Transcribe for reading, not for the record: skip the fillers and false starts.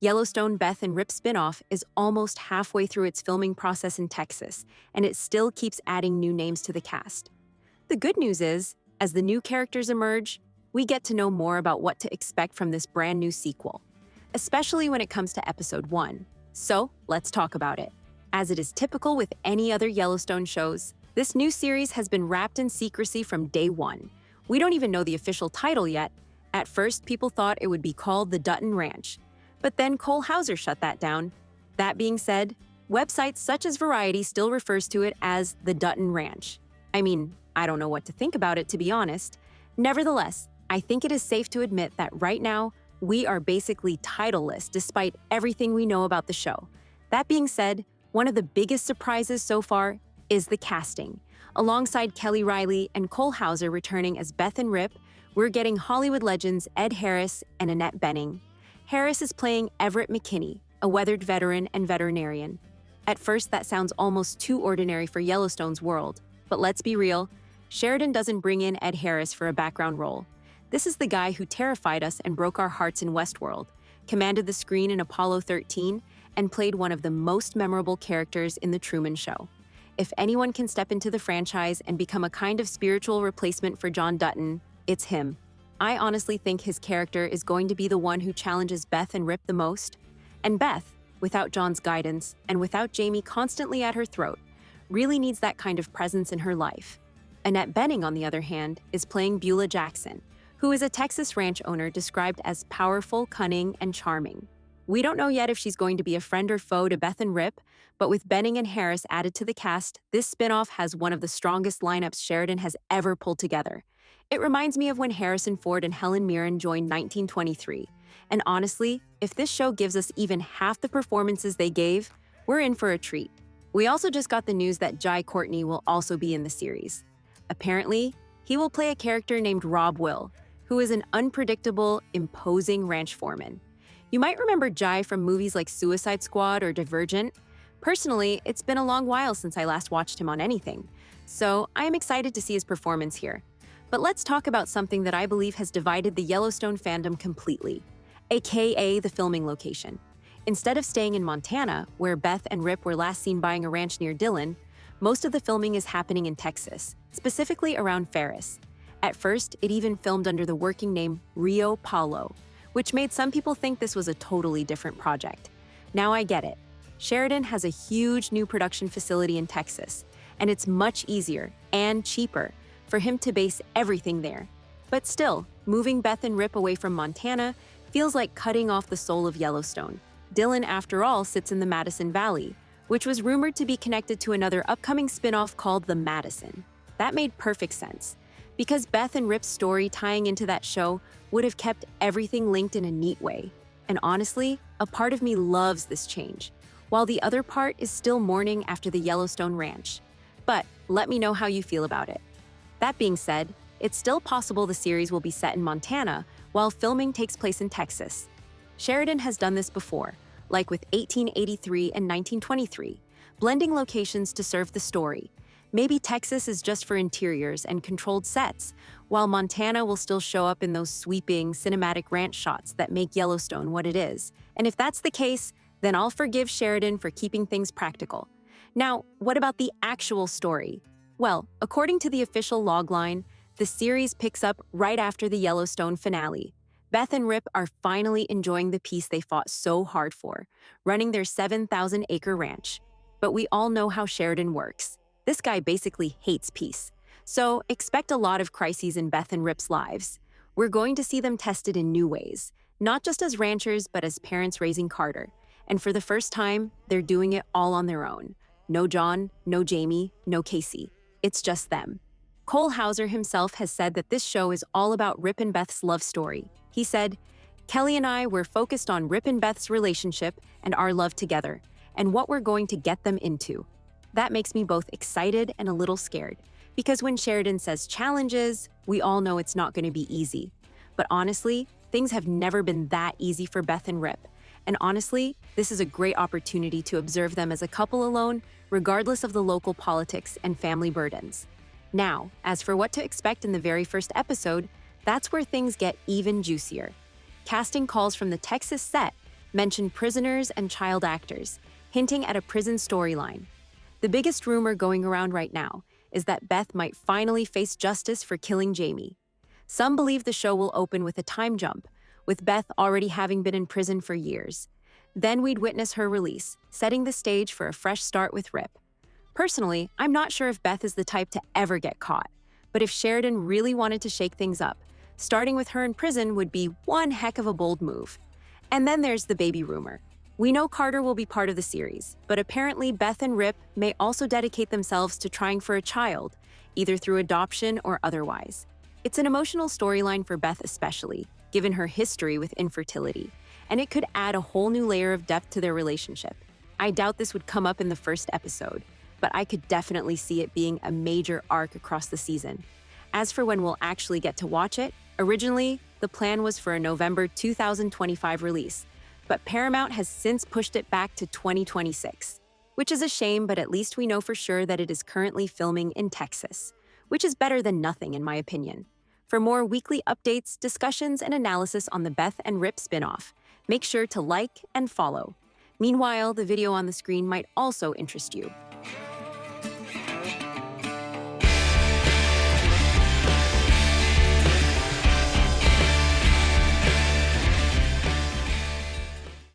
Yellowstone Beth and Rip spinoff is almost halfway through its filming process in Texas, and it still keeps adding new names to the cast. The good news is, as the new characters emerge, we get to know more about what to expect from this brand new sequel, especially when it comes to episode 1. So, let's talk about it. As it is typical with any other Yellowstone shows, this new series has been wrapped in secrecy from day one. We don't even know the official title yet. At first, people thought it would be called The Dutton Ranch, but then Cole Hauser shut that down. That being said, websites such as Variety still refers to it as The Dutton Ranch. I mean, I don't know what to think about it, to be honest. Nevertheless, I think it is safe to admit that right now, we are basically titleless despite everything we know about the show. That being said, one of the biggest surprises so far is the casting. Alongside Kelly Riley and Cole Hauser returning as Beth and Rip, we're getting Hollywood legends Ed Harris and Annette Bening. Harris is playing Everett McKinney, a weathered veteran and veterinarian. At first, that sounds almost too ordinary for Yellowstone's world. But let's be real, Sheridan doesn't bring in Ed Harris for a background role. This is the guy who terrified us and broke our hearts in Westworld, commanded the screen in Apollo 13, and played one of the most memorable characters in The Truman Show. If anyone can step into the franchise and become a kind of spiritual replacement for John Dutton, it's him. I honestly think his character is going to be the one who challenges Beth and Rip the most. And Beth, without John's guidance and without Jamie constantly at her throat, really needs that kind of presence in her life. Annette Bening, on the other hand, is playing Beulah Jackson, who is a Texas ranch owner described as powerful, cunning, and charming. We don't know yet if she's going to be a friend or foe to Beth and Rip, but with Bening and Harris added to the cast, this spinoff has one of the strongest lineups Sheridan has ever pulled together. It reminds me of when Harrison Ford and Helen Mirren joined 1923. And honestly, if this show gives us even half the performances they gave, we're in for a treat. We also just got the news that Jai Courtney will also be in the series. Apparently, he will play a character named Rob Will, who is an unpredictable, imposing ranch foreman. You might remember Jai from movies like Suicide Squad or Divergent. Personally, it's been a long while since I last watched him on anything, so I am excited to see his performance here. But let's talk about something that I believe has divided the Yellowstone fandom completely, aka the filming location. Instead of staying in Montana, where Beth and Rip were last seen buying a ranch near Dillon, most of the filming is happening in Texas, specifically around Ferris. At first, it even filmed under the working name Rio Paulo, which made some people think this was a totally different project. Now I get it. Sheridan has a huge new production facility in Texas, and it's much easier and cheaper for him to base everything there. But still, moving Beth and Rip away from Montana feels like cutting off the soul of Yellowstone. Dillon, after all, sits in the Madison Valley, which was rumored to be connected to another upcoming spin-off called The Madison. That made perfect sense, because Beth and Rip's story tying into that show would have kept everything linked in a neat way. And honestly, a part of me loves this change, while the other part is still mourning after the Yellowstone Ranch. But let me know how you feel about it. That being said, it's still possible the series will be set in Montana while filming takes place in Texas. Sheridan has done this before, like with 1883 and 1923, blending locations to serve the story. Maybe Texas is just for interiors and controlled sets, while Montana will still show up in those sweeping, cinematic ranch shots that make Yellowstone what it is. And if that's the case, then I'll forgive Sheridan for keeping things practical. Now, what about the actual story? Well, according to the official logline, the series picks up right after the Yellowstone finale. Beth and Rip are finally enjoying the peace they fought so hard for, running their 7,000-acre ranch. But we all know how Sheridan works. This guy basically hates peace. So expect a lot of crises in Beth and Rip's lives. We're going to see them tested in new ways, not just as ranchers, but as parents raising Carter. And for the first time, they're doing it all on their own. No John, no Jamie, no Casey. It's just them. Cole Hauser himself has said that this show is all about Rip and Beth's love story. He said, "Kelly and I were focused on Rip and Beth's relationship and our love together, and what we're going to get them into." That makes me both excited and a little scared, because when Sheridan says challenges, we all know it's not going to be easy. But honestly, things have never been that easy for Beth and Rip. And honestly, this is a great opportunity to observe them as a couple alone, regardless of the local politics and family burdens. Now, as for what to expect in the very first episode, that's where things get even juicier. Casting calls from the Texas set mentioned prisoners and child actors, hinting at a prison storyline. The biggest rumor going around right now is that Beth might finally face justice for killing Jamie. Some believe the show will open with a time jump, with Beth already having been in prison for years. Then we'd witness her release, setting the stage for a fresh start with Rip. Personally, I'm not sure if Beth is the type to ever get caught, but if Sheridan really wanted to shake things up, starting with her in prison would be one heck of a bold move. And then there's the baby rumor. We know Carter will be part of the series, but apparently Beth and Rip may also dedicate themselves to trying for a child, either through adoption or otherwise. It's an emotional storyline for Beth especially, given her history with infertility, and it could add a whole new layer of depth to their relationship. I doubt this would come up in the first episode, but I could definitely see it being a major arc across the season. As for when we'll actually get to watch it, originally, the plan was for a November 2025 release, but Paramount has since pushed it back to 2026, which is a shame, but at least we know for sure that it is currently filming in Texas, which is better than nothing in my opinion. For more weekly updates, discussions, and analysis on the Beth and Rip spinoff, make sure to like and follow. Meanwhile, the video on the screen might also interest you.